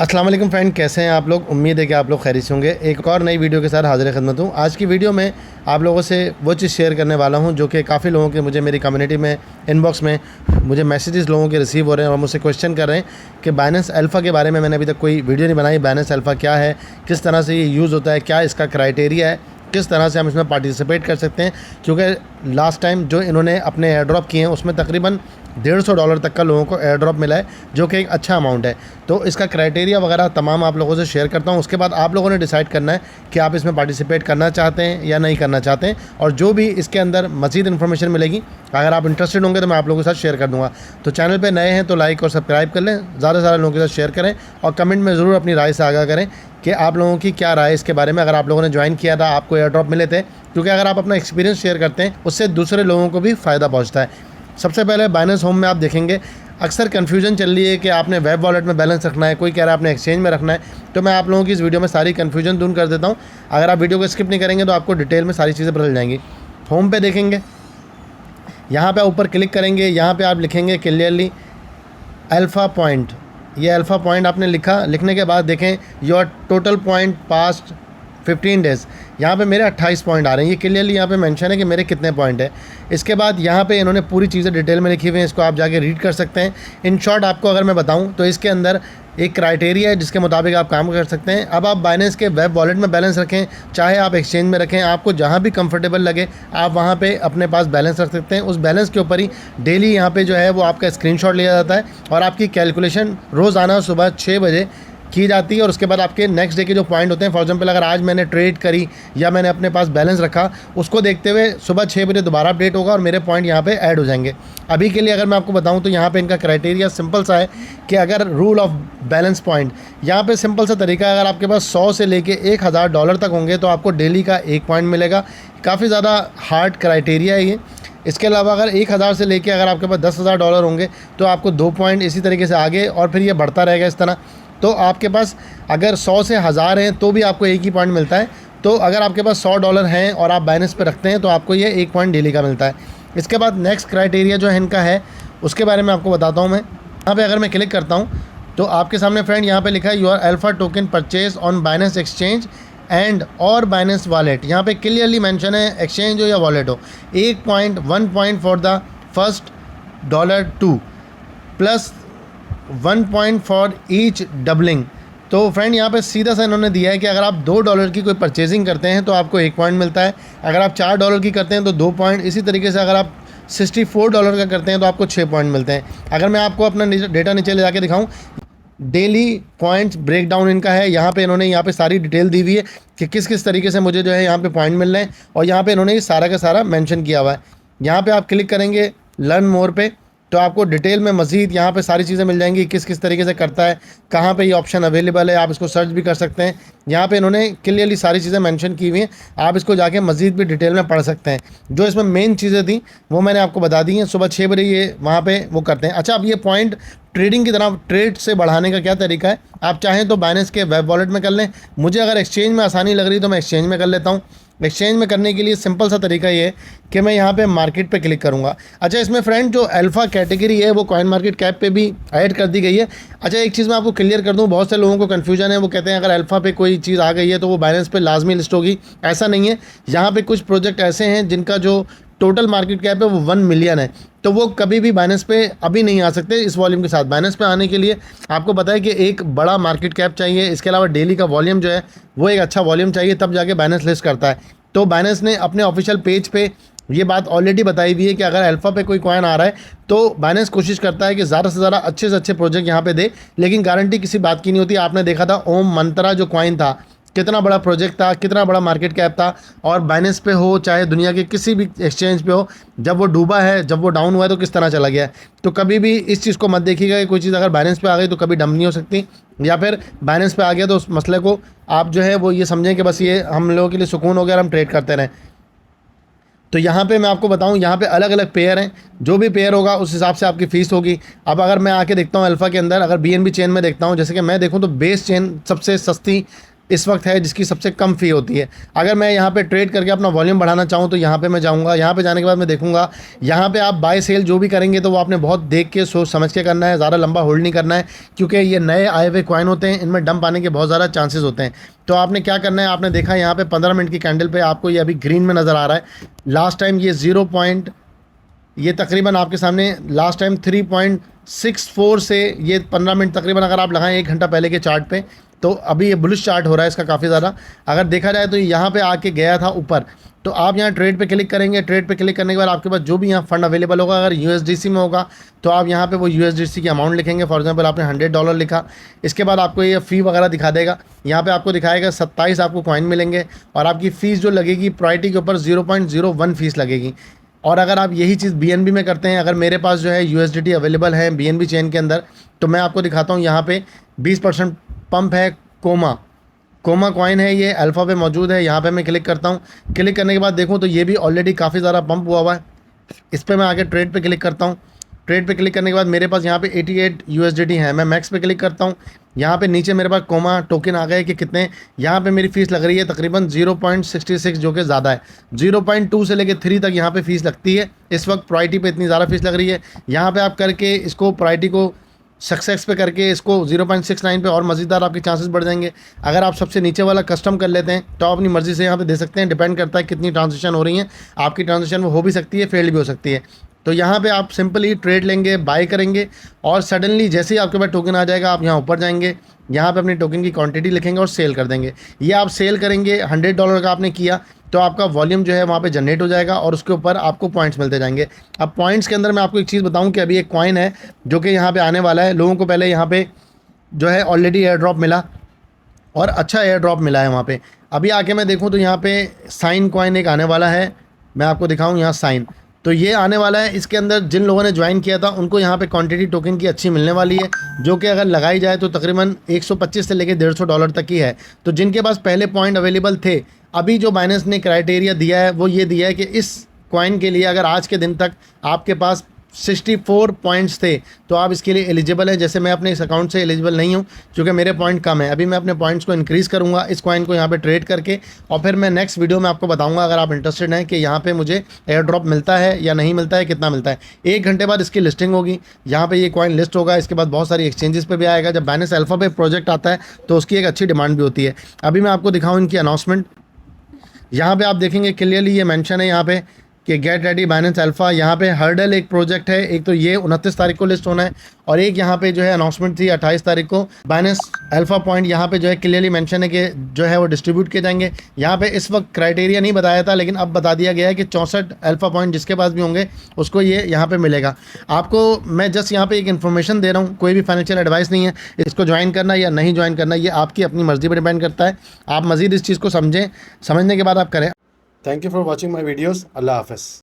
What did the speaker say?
अस्सलाम वालेकुम फ्रेंड, कैसे हैं आप लोग। उम्मीद है कि आप लोग खैरियत से होंगे। एक और नई वीडियो के साथ हाजिर खिदमत हूँ। आज की वीडियो में आप लोगों से वो चीज़ शेयर करने वाला हूँ जो कि काफ़ी लोगों के मुझे मेरी कम्युनिटी में इनबॉक्स में मुझे मैसेजेस लोगों के रिसीव हो रहे हैं और मुझसे क्वेश्चन कर रहे हैं कि बाइनेंस अल्फ़ा के बारे में मैंने अभी तक कोई वीडियो नहीं बनाई। बाइनेंस अल्फ़ा क्या है, किस तरह से ये यूज़ होता है, क्या इसका क्राइटेरिया है, किस तरह से हम इसमें पार्टिसिपेट कर सकते हैं। क्योंकि लास्ट टाइम जो इन्होंने अपने एयर ड्रॉप किए हैं उसमें तकरीबन $150 तक का लोगों को एयर ड्रॉप मिला है, जो कि एक अच्छा अमाउंट है। तो इसका क्राइटेरिया वगैरह तमाम आप लोगों से शेयर करता हूँ। उसके बाद आप लोगों ने डिसाइड करना है कि आप इसमें पार्टिसिपेट करना चाहते हैं या नहीं करना चाहते हैं, और जो भी इसके अंदर मज़ीद इन्फॉर्मेशन मिलेगी अगर आप इंटरेस्टेड होंगे तो मैं आप लोगों के साथ शेयर कर दूँगा। तो चैनल पर नए हैं तो लाइक और सब्सक्राइब कर लें, ज़्यादा से ज़्यादा लोगों के साथ शेयर करें और कमेंट में ज़रूर अपनी राय से आगाह करें कि आप लोगों की क्या राय है इसके बारे में। अगर आप लोगों ने ज्वाइन किया था, आपको एयर ड्रॉप मिले थे, क्योंकि अगर आप अपना एक्सपीरियंस शेयर करते हैं उससे दूसरे लोगों को भी फ़ायदा पहुंचता है। सबसे पहले बाइनेंस होम में आप देखेंगे अक्सर कन्फ्यूजन चल रही है कि आपने वेब वॉलेट में बैलेंस रखना है, कोई कह रहा है आपने एक्सचेंज में रखना है। तो मैं आप लोगों की इस वीडियो में सारी कन्फ्यूजन दूर कर देता हूँ। अगर आप वीडियो को स्किप नहीं करेंगे तो आपको डिटेल में सारी चीज़ें बदल जाएंगी। होम पे देखेंगे, यहाँ पे ऊपर क्लिक करेंगे, यहाँ पे आप लिखेंगे क्लियरली अल्फ़ा पॉइंट। ये अल्फ़ा पॉइंट आपने लिखा, लिखने के बाद देखें your total point past 15 days. यहाँ पे मेरे 28 पॉइंट आ रहे हैं। ये क्लियरली यहाँ पे मेंशन है कि मेरे कितने पॉइंट है। इसके बाद यहाँ पे इन्होंने पूरी चीज़ें डिटेल में लिखी हुई हैं, इसको आप जाके रीड कर सकते हैं। इन शॉर्ट आपको अगर मैं बताऊँ तो इसके अंदर एक क्राइटेरिया है जिसके मुताबिक आप काम कर सकते हैं। अब आप बाइनेंस के वेब वॉलेट में बैलेंस रखें, चाहे आप एक्सचेंज में रखें, आपको जहाँ भी कंफर्टेबल लगे आप वहाँ पे अपने पास बैलेंस रख सकते हैं। उस बैलेंस के ऊपर ही डेली यहाँ पे जो है वो आपका स्क्रीनशॉट लिया जाता है और आपकी कैलकुलेशन रोज़ाना सुबह 6 बजे की जाती है। और उसके बाद आपके नेक्स्ट डे के जो पॉइंट होते हैं, फॉर एग्जांपल अगर आज मैंने ट्रेड करी या मैंने अपने पास बैलेंस रखा, उसको देखते हुए सुबह 6 बजे दोबारा अपडेट होगा और मेरे पॉइंट यहाँ पे ऐड हो जाएंगे। अभी के लिए अगर मैं आपको बताऊँ तो यहाँ पे इनका क्राइटेरिया सिंपल सा है कि अगर रूल ऑफ बैलेंस पॉइंट, यहाँ पे सिंपल सा तरीका है, अगर आपके पास 100 से लेके $1000 तक होंगे तो आपको डेली का 1 पॉइंट मिलेगा। काफ़ी ज़्यादा हार्ड क्राइटेरिया है ये। इसके अलावा अगर 1000 से लेके अगर आपके पास $10,000 होंगे तो आपको 2 पॉइंट, इसी तरीके से आगे, और फिर ये बढ़ता रहेगा इस तरह। तो आपके पास अगर 100 से 1000 हैं तो भी आपको एक ही पॉइंट मिलता है। तो अगर आपके पास $100 हैं और आप बाइनेंस पे रखते हैं तो आपको ये 1 पॉइंट डेली का मिलता है। इसके बाद नेक्स्ट क्राइटेरिया जो है इनका है उसके बारे में आपको बताता हूँ मैं। यहाँ पे अगर मैं क्लिक करता हूँ तो आपके सामने फ्रेंड यहाँ पे लिखा है your alpha token purchase on Binance exchange and और बाइनेंस वॉलेट। यहाँ पे क्लियरली मेंशन है एक्सचेंज हो या वॉलेट हो, 1 point 1 point for the first $2 plus 1 point for each doubling. तो फ्रेंड यहाँ पे सीधा सा इन्होंने दिया है कि अगर आप $2 की कोई परचेजिंग करते हैं तो आपको 1 पॉइंट मिलता है, अगर आप $4 की करते हैं तो 2 पॉइंट, इसी तरीके से अगर आप $64 का करते हैं तो आपको 6 पॉइंट मिलते हैं। अगर मैं आपको अपना डेटा नीचे ले जाके दिखाऊँ, डेली पॉइंट्स ब्रेक डाउन इनका है। यहाँ पे इन्होंने यहाँ पे सारी डिटेल दी हुई है कि किस किस तरीके से मुझे जो है यहाँ पे पॉइंट मिल रहे हैं, और यहाँ पे इन्होंने ये सारा का सारा मेंशन किया हुआ है। यहाँ पे आप क्लिक करेंगे लर्न मोर पे तो आपको डिटेल में मज़ीद यहाँ पे सारी चीज़ें मिल जाएंगी, किस किस तरीके से करता है, कहाँ पे ये ऑप्शन अवेलेबल है, आप इसको सर्च भी कर सकते हैं। यहाँ पे इन्होंने क्लियरली सारी चीज़ें मेंशन की हुई हैं, आप इसको जाके मज़ीद भी डिटेल में पढ़ सकते हैं। जो इसमें मेन चीज़ें थी वो मैंने आपको बता दी हैं। सुबह 6 बजे ये वहाँ पर वो करते हैं। अच्छा, अब ये पॉइंट ट्रेडिंग की तरह ट्रेड से बढ़ाने का क्या तरीका है, आप चाहें तो बाइनेंस के वेब वॉलेट में कर लें। मुझे अगर एक्सचेंज में आसानी लग रही तो मैं एक्सचेंज में कर लेता हूँ। एक्सचेंज में करने के लिए सिंपल सा तरीका ये है कि मैं यहाँ पे मार्केट पे क्लिक करूँगा। अच्छा, इसमें फ्रेंड जो अल्फ़ा कैटेगरी है वो कॉइन मार्केट कैप पे भी ऐड कर दी गई है। अच्छा, एक चीज़ मैं आपको क्लियर कर दूँ, बहुत से लोगों को कन्फ्यूजन है, वो कहते हैं अगर अल्फ़ा पे कोई चीज़ आ गई है तो वो बाइनेंस पे लाजमी लिस्ट होगी। ऐसा नहीं है। यहाँ पे कुछ प्रोजेक्ट ऐसे हैं जिनका जो टोटल मार्केट कैप है वो 1 मिलियन है, तो वो कभी भी बाइनेंस पे अभी नहीं आ सकते इस वॉल्यूम के साथ। बाइनेंस पे आने के लिए आपको पता है कि एक बड़ा मार्केट कैप चाहिए, इसके अलावा डेली का वॉल्यूम जो है वो एक अच्छा वॉल्यूम चाहिए, तब जाके बाइनेंस लिस्ट करता है। तो बाइनेंस ने अपने ऑफिशियल पेज पे ये बात ऑलरेडी बताई हुई है कि अगर अल्फ़ा पे कोई कॉइन आ रहा है तो बाइनेंस कोशिश करता है कि ज़्यादा से ज़्यादा अच्छे से अच्छे प्रोजेक्ट यहाँ पे दे, लेकिन गारंटी किसी बात की नहीं होती। आपने देखा था ओम मंत्रा जो कॉइन था, कितना बड़ा प्रोजेक्ट था, कितना बड़ा मार्केट कैप था, और बाइनेंस पे हो चाहे दुनिया के किसी भी एक्सचेंज पे हो, जब वो डूबा है, जब वो डाउन हुआ है तो किस तरह चला गया है। तो कभी भी इस चीज़ को मत देखिएगा कि कोई चीज़ अगर बाइनेंस पे आ गई तो कभी डम नहीं हो सकती, या फिर बाइनेंस पे आ गया तो उस मसले को आप जो है वो ये समझें कि बस ये हम लोगों के लिए सुकून हो गया और हम ट्रेड करते रहें। तो यहाँ पे मैं आपको बताऊँ, यहाँ पे अलग अलग पेयर हैं, जो भी पेयर होगा उस हिसाब से आपकी फ़ीस होगी। अब अगर मैं आके देखता हूँ अल्फ़ा के अंदर, अगर BNB चेन में देखता हूँ, जैसे कि मैं देखूँ तो बेस चेन सबसे सस्ती इस वक्त है जिसकी सबसे कम फ़ी होती है। अगर मैं यहाँ पे ट्रेड करके अपना वॉल्यूम बढ़ाना चाहूँ तो यहाँ पे मैं जाऊँगा, यहाँ पे जाने के बाद मैं देखूँगा, यहाँ पे आप बाय सेल जो भी करेंगे तो वो आपने बहुत देख के सोच समझ के करना है, ज़्यादा लंबा होल्ड नहीं करना है, क्योंकि ये नए आए हुए कॉइन होते हैं, इनमें डंप आने के बहुत ज़्यादा चांसेस होते हैं। तो आपने क्या करना है, आपने देखा यहाँ पे 15 मिनट की कैंडल पे आपको ये अभी ग्रीन में नज़र आ रहा है। लास्ट टाइम ये ये तकरीबन आपके सामने लास्ट टाइम 3.64 से ये 15 मिनट तकरीबन अगर आप लगाएं 1 घंटा पहले के चार्ट पे, तो अभी ये बुलिश चार्ट हो रहा है इसका काफ़ी ज़्यादा। अगर देखा जाए तो यहाँ पे आके गया था ऊपर, तो आप यहाँ ट्रेड पे क्लिक करेंगे। ट्रेड पे क्लिक करने के बाद आपके पास जो भी यहाँ फंड अवेलेबल होगा, अगर यूएसडीसी में होगा तो आप यहाँ पे वो यूएसडीसी की अमाउंट लिखेंगे। फॉर एग्जांपल आपने $100 लिखा, इसके बाद आपको ये फ़ी वगैरह दिखा देगा। यहाँ पे आपको दिखाएगा 27 आपको कॉइन मिलेंगे, और आपकी फ़ीस जो लगेगी प्रायोरिटी के ऊपर 0.01 फीस लगेगी। और अगर आप यही चीज़ BNB में करते हैं, अगर मेरे पास जो है USDT अवेलेबल है BNB चेन के अंदर, तो मैं आपको दिखाता हूँ। यहाँ पे 20% पंप है, कोमा कॉइन है, ये अल्फ़ा पे मौजूद है। यहाँ पे मैं क्लिक करता हूँ। क्लिक करने के बाद देखूँ तो ये भी ऑलरेडी काफ़ी ज़्यादा पंप हुआ है। इस पर मैं आके ट्रेड पे क्लिक करता हूँ। ट्रेड पे क्लिक करने के बाद मेरे पास यहाँ पे 88 USDT है। मैं मैक्स पे क्लिक करता हूँ। यहाँ पे नीचे मेरे पास कोमा टोकन आ गए कि कितने, यहाँ पे मेरी फ़ीस लग रही है तकरीबन 0.66, जो कि ज़्यादा है। 0.2 से लेकर 3 तक यहाँ पे फ़ीस लगती है। इस वक्त प्रायोरिटी पे इतनी ज़्यादा फ़ीस लग रही है। यहाँ पे आप करके इसको प्रायोरिटी को सक्सेस पे करके इसको 0.69 पे और मज़ीदार आपके चांसेस बढ़ जाएंगे। अगर आप सबसे नीचे वाला कस्टम कर लेते हैं तो आप अपनी मर्ज़ी से यहाँ पे दे सकते हैं। डिपेंड करता है कितनी ट्रांजेक्शन हो रही हैं। आपकी ट्रांजेक्शन वो हो भी सकती है, फेल्ड भी हो सकती है। तो यहाँ पे आप सिंपली ट्रेड लेंगे, बाय करेंगे, और सडनली जैसे ही आपके पास टोकन आ जाएगा आप यहाँ ऊपर जाएंगे, यहाँ पे अपनी टोकन की क्वांटिटी लिखेंगे और सेल कर देंगे। ये आप सेल करेंगे, $100 का आपने किया तो आपका वॉल्यूम जो है वहाँ पे जनरेट हो जाएगा, और उसके ऊपर आपको पॉइंट्स मिलते जाएंगे। अब पॉइंट्स के अंदर मैं आपको एक चीज़ बताऊँ कि अभी एक कॉइन है जो कि यहाँ पे आने वाला है। लोगों को पहले यहाँ पे जो है ऑलरेडी एयर ड्रॉप मिला, और अच्छा एयर ड्रॉप मिला है वहाँ पे। अभी आके मैं देखूँ तो यहाँ पे साइन कॉइन एक आने वाला है। मैं आपको दिखाऊँ यहाँ साइन, तो ये आने वाला है। इसके अंदर जिन लोगों ने ज्वाइन किया था उनको यहाँ पे क्वांटिटी टोकन की अच्छी मिलने वाली है, जो कि अगर लगाई जाए तो तकरीबन 125 से लेकर $150 तक की है। तो जिनके पास पहले पॉइंट अवेलेबल थे, अभी जो बाइनेंस ने क्राइटेरिया दिया है वो ये दिया है कि इस कॉइन के लिए अगर आज के दिन तक आपके पास 64 पॉइंट्स थे तो आप इसके लिए एलिजिबल है। जैसे मैं अपने इस अकाउंट से एलिजिबल नहीं हूँ क्योंकि मेरे पॉइंट कम है। अभी मैं अपने पॉइंट्स को इंक्रीज़ करूँगा इस कॉइन को यहाँ पे ट्रेड करके, और फिर मैं नेक्स्ट वीडियो में आपको बताऊँगा अगर आप इंटरेस्टेड हैं कि यहाँ पे मुझे एयर ड्रॉप मिलता है या नहीं मिलता है, कितना मिलता है। 1 घंटे बाद इसकी लिस्टिंग होगी, यहाँ पर ये कॉइन लिस्ट होगा। इसके बाद बहुत सारी एक्सचेंजेस पर भी आएगा। जब बाइनेंस अल्फा पे प्रोजेक्ट आता है तो उसकी एक अच्छी डिमांड भी होती है। अभी मैं आपको दिखाऊँ इनकी अनाउंसमेंट। यहाँ पे आप देखेंगे क्लियरली ये मेंशन है यहाँ पे कि गेट रेडी बाइनेंस अल्फा। यहाँ पे हर्डल एक प्रोजेक्ट है, एक तो ये 29 तारीख को लिस्ट होना है, और एक यहाँ पे जो है अनाउंसमेंट थी 28 तारीख को। बाइनेंस अल्फा पॉइंट यहाँ पे जो है क्लियरली मेंशन है कि जो है वो डिस्ट्रीब्यूट किए जाएंगे। यहाँ पे इस वक्त क्राइटेरिया नहीं बताया था, लेकिन अब बता दिया गया है कि 64 अल्फा पॉइंट जिसके पास भी होंगे उसको ये यहाँ पे मिलेगा। आपको मैं जस्ट यहाँ पे एक इन्फॉर्मेशन दे रहा हूँ, कोई भी फाइनेंशियल एडवाइस नहीं है। इसको ज्वाइन करना या नहीं ज्वाइन करना ये आपकी अपनी मर्जी पर डिपेंड करता है। आप मज़ीद इस चीज़ को समझें, समझने के बाद आप करें। Thank you for watching my videos. अल्लाह हाफ़िज़।